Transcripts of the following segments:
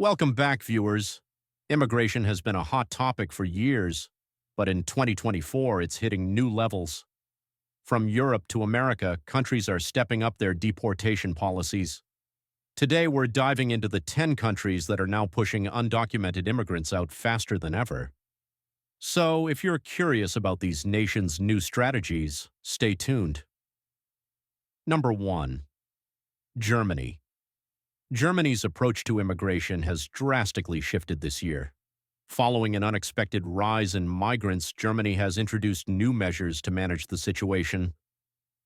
Welcome back, viewers. Immigration has been a hot topic for years, but in 2024 it's hitting new levels. From Europe to America, countries are stepping up their deportation policies. Today we're diving into the 10 countries that are now pushing undocumented immigrants out faster than ever. So, if you're curious about these nations' new strategies, stay tuned. Number 1. Germany. Germany's approach to immigration has drastically shifted this year. Following an unexpected rise in migrants, Germany has introduced new measures to manage the situation.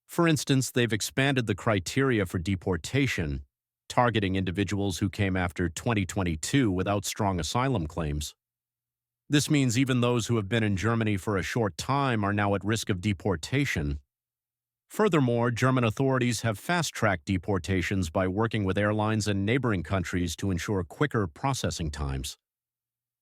For instance, they've expanded the criteria for deportation, targeting individuals who came after 2022 without strong asylum claims. This means even those who have been in Germany for a short time are now at risk of deportation. Furthermore, German authorities have fast-tracked deportations by working with airlines and neighboring countries to ensure quicker processing times.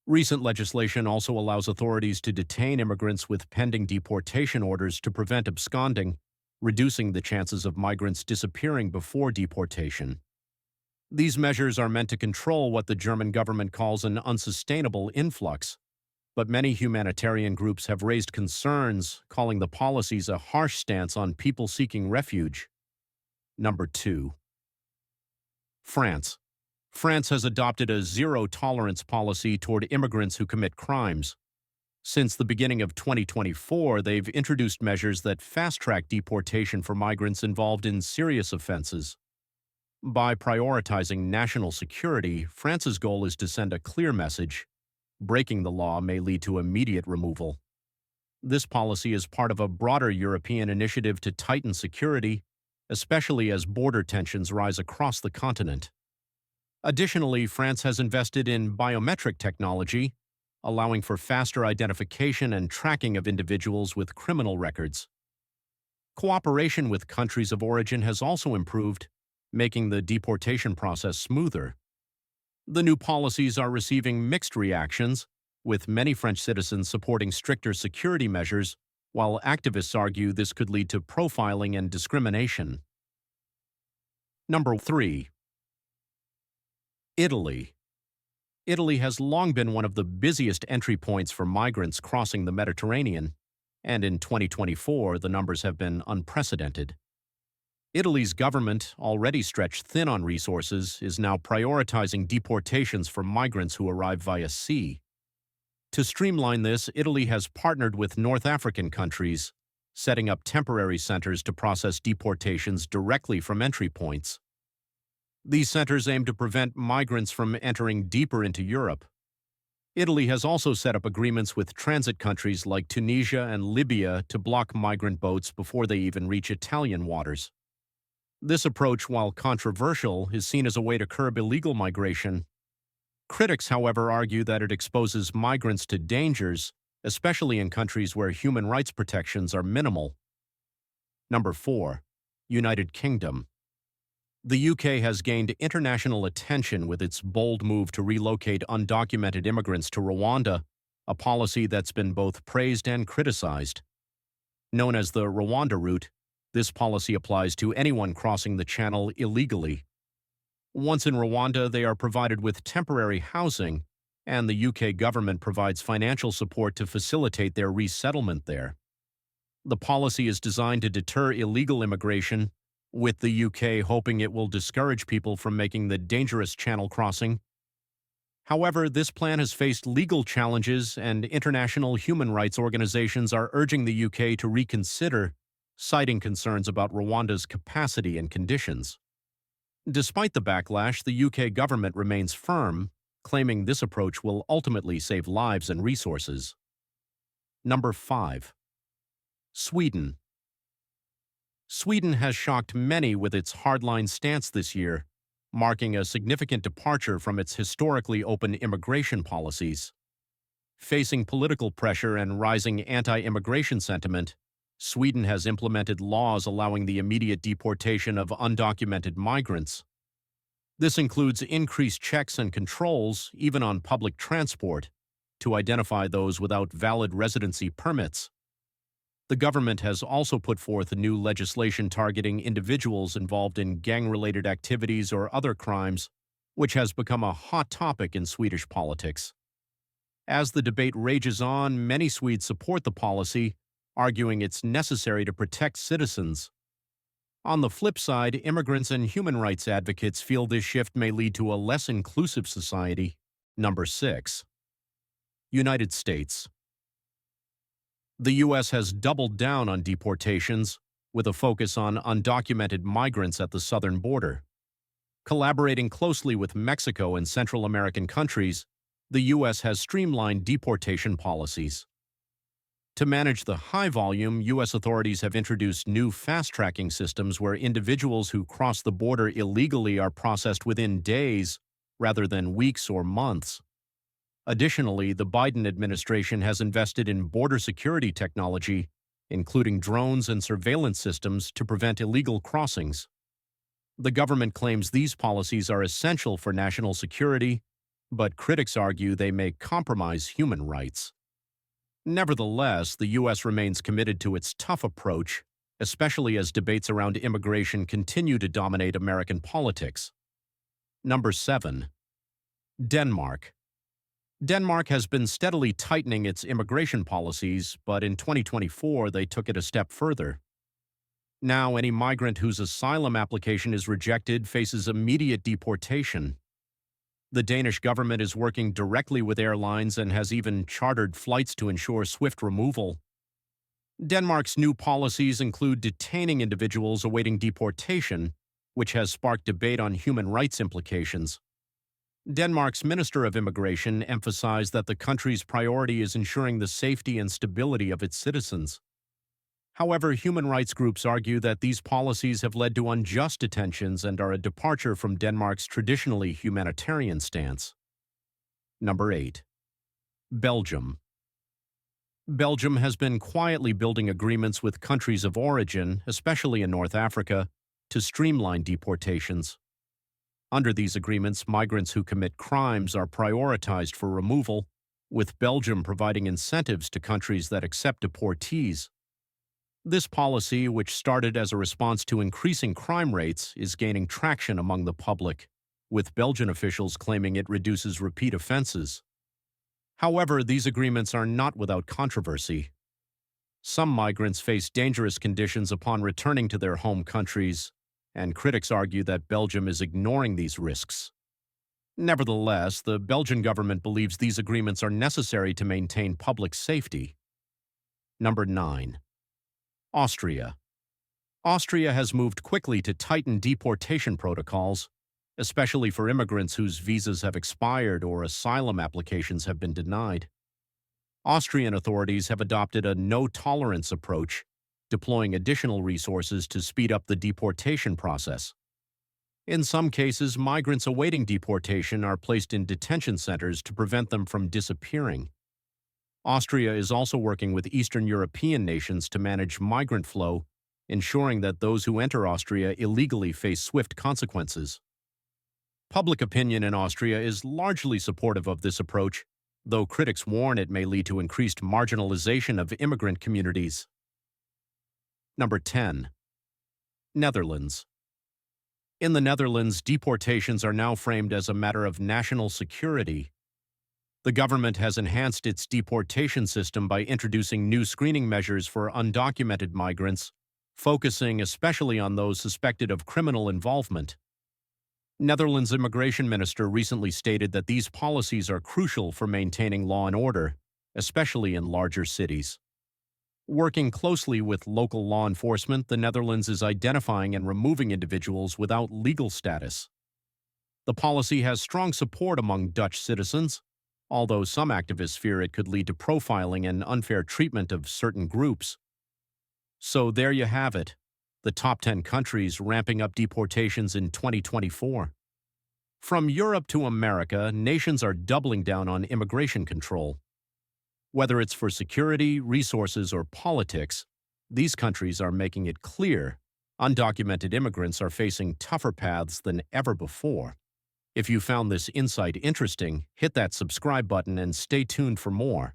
Recent legislation also allows authorities to detain immigrants with pending deportation orders to prevent absconding, reducing the chances of migrants disappearing before deportation. These measures are meant to control what the German government calls an unsustainable influx, but many humanitarian groups have raised concerns, calling the policies a harsh stance on people seeking refuge. Number 2. France. France has adopted a zero-tolerance policy toward immigrants who commit crimes. Since the beginning of 2024, they've introduced measures that fast-track deportation for migrants involved in serious offenses. By prioritizing national security, France's goal is to send a clear message: breaking the law may lead to immediate removal. This policy is part of a broader European initiative to tighten security, especially as border tensions rise across the continent. Additionally, France has invested in biometric technology, allowing for faster identification and tracking of individuals with criminal records. Cooperation with countries of origin has also improved, making the deportation process smoother. The new policies are receiving mixed reactions, with many French citizens supporting stricter security measures, while activists argue this could lead to profiling and discrimination. Number 3. Italy. Italy has long been one of the busiest entry points for migrants crossing the Mediterranean, and in 2024 the numbers have been unprecedented. Italy's government, already stretched thin on resources, is now prioritizing deportations for migrants who arrive via sea. To streamline this, Italy has partnered with North African countries, setting up temporary centers to process deportations directly from entry points. These centers aim to prevent migrants from entering deeper into Europe. Italy has also set up agreements with transit countries like Tunisia and Libya to block migrant boats before they even reach Italian waters. This approach, while controversial, is seen as a way to curb illegal migration. Critics, however, argue that it exposes migrants to dangers, especially in countries where human rights protections are minimal. Number 4. United Kingdom. The UK has gained international attention with its bold move to relocate undocumented immigrants to Rwanda, a policy that's been both praised and criticized. Known as the Rwanda route, this policy applies to anyone crossing the channel illegally. Once in Rwanda, they are provided with temporary housing, and the UK government provides financial support to facilitate their resettlement there. The policy is designed to deter illegal immigration, with the UK hoping it will discourage people from making the dangerous channel crossing. However, this plan has faced legal challenges, and international human rights organizations are urging the UK to reconsider, citing concerns about Rwanda's capacity and conditions. Despite the backlash, the UK government remains firm, claiming this approach will ultimately save lives and resources. Number 5. Sweden. Sweden has shocked many with its hardline stance this year, marking a significant departure from its historically open immigration policies. Facing political pressure and rising anti-immigration sentiment, Sweden has implemented laws allowing the immediate deportation of undocumented migrants. This includes increased checks and controls, even on public transport, to identify those without valid residency permits. The government has also put forth new legislation targeting individuals involved in gang-related activities or other crimes, which has become a hot topic in Swedish politics. As the debate rages on, many Swedes support the policy, arguing it's necessary to protect citizens. On the flip side, immigrants and human rights advocates feel this shift may lead to a less inclusive society. Number 6. United States. The U.S. has doubled down on deportations, with a focus on undocumented migrants at the southern border. Collaborating closely with Mexico and Central American countries, the U.S. has streamlined deportation policies. To manage the high volume, U.S. authorities have introduced new fast-tracking systems where individuals who cross the border illegally are processed within days rather than weeks or months. Additionally, the Biden administration has invested in border security technology, including drones and surveillance systems, to prevent illegal crossings. The government claims these policies are essential for national security, but critics argue they may compromise human rights. Nevertheless, the U.S. remains committed to its tough approach, especially as debates around immigration continue to dominate American politics. Number 7. Denmark. Denmark has been steadily tightening its immigration policies, but in 2024 they took it a step further. Now, any migrant whose asylum application is rejected faces immediate deportation. The Danish government is working directly with airlines and has even chartered flights to ensure swift removal. Denmark's new policies include detaining individuals awaiting deportation, which has sparked debate on human rights implications. Denmark's Minister of Immigration emphasized that the country's priority is ensuring the safety and stability of its citizens. However, human rights groups argue that these policies have led to unjust detentions and are a departure from Denmark's traditionally humanitarian stance. Number 8. Belgium. Belgium has been quietly building agreements with countries of origin, especially in North Africa, to streamline deportations. Under these agreements, migrants who commit crimes are prioritized for removal, with Belgium providing incentives to countries that accept deportees. This policy, which started as a response to increasing crime rates, is gaining traction among the public, with Belgian officials claiming it reduces repeat offenses. However, these agreements are not without controversy. Some migrants face dangerous conditions upon returning to their home countries, and critics argue that Belgium is ignoring these risks. Nevertheless, the Belgian government believes these agreements are necessary to maintain public safety. Number 9. Austria. Austria has moved quickly to tighten deportation protocols, especially for immigrants whose visas have expired or asylum applications have been denied. Austrian authorities have adopted a no-tolerance approach, deploying additional resources to speed up the deportation process. In some cases, migrants awaiting deportation are placed in detention centers to prevent them from disappearing. Austria is also working with Eastern European nations to manage migrant flow, ensuring that those who enter Austria illegally face swift consequences. Public opinion in Austria is largely supportive of this approach, though critics warn it may lead to increased marginalization of immigrant communities. Number 10. Netherlands. In the Netherlands, deportations are now framed as a matter of national security. The government has enhanced its deportation system by introducing new screening measures for undocumented migrants, focusing especially on those suspected of criminal involvement. Netherlands' immigration minister recently stated that these policies are crucial for maintaining law and order, especially in larger cities. Working closely with local law enforcement, the Netherlands is identifying and removing individuals without legal status. The policy has strong support among Dutch citizens, although some activists fear it could lead to profiling and unfair treatment of certain groups. So there you have it, the top 10 countries ramping up deportations in 2024. From Europe to America, nations are doubling down on immigration control. Whether it's for security, resources, or politics, these countries are making it clear undocumented immigrants are facing tougher paths than ever before. If you found this insight interesting, hit that subscribe button and stay tuned for more.